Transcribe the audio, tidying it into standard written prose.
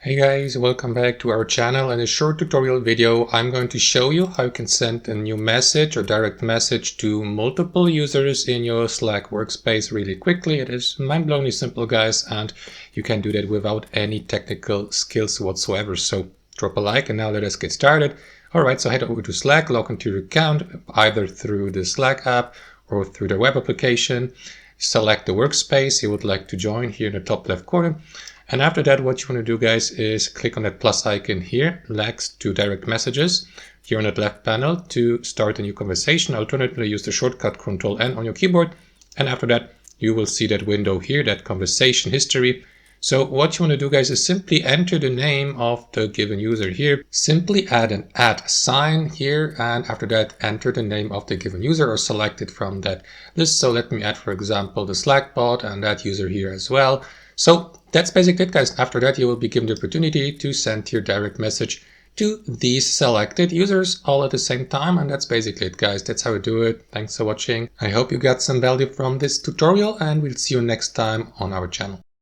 Hey guys, welcome back to our channel. In a short tutorial video, I'm going to show you how you can send a new message or direct message to multiple users in your Slack workspace really quickly. It is mind-blowingly simple, guys, and you can do that without any technical skills whatsoever. So drop a like and now let us get started. Alright, so head over to Slack, log into your account, either through the Slack app or through the web application. Select the workspace you would like to join here in the top left corner. And after that, what you want to do, guys, is click on that plus icon here next to direct messages here on that left panel to start a new conversation. Alternatively, use the shortcut Ctrl-N on your keyboard. And after that, you will see that window here, that conversation history. So what you want to do, guys, is simply enter the name of the given user here. Simply add an @ sign here. And after that, enter the name of the given user or select it from that list. So let me add, for example, the Slack bot and that user here as well. So that's basically it, guys. After that, you will be given the opportunity to send your direct message to these selected users all at the same time. And that's basically it, guys. That's how we do it. Thanks for watching. I hope you got some value from this tutorial and we'll see you next time on our channel.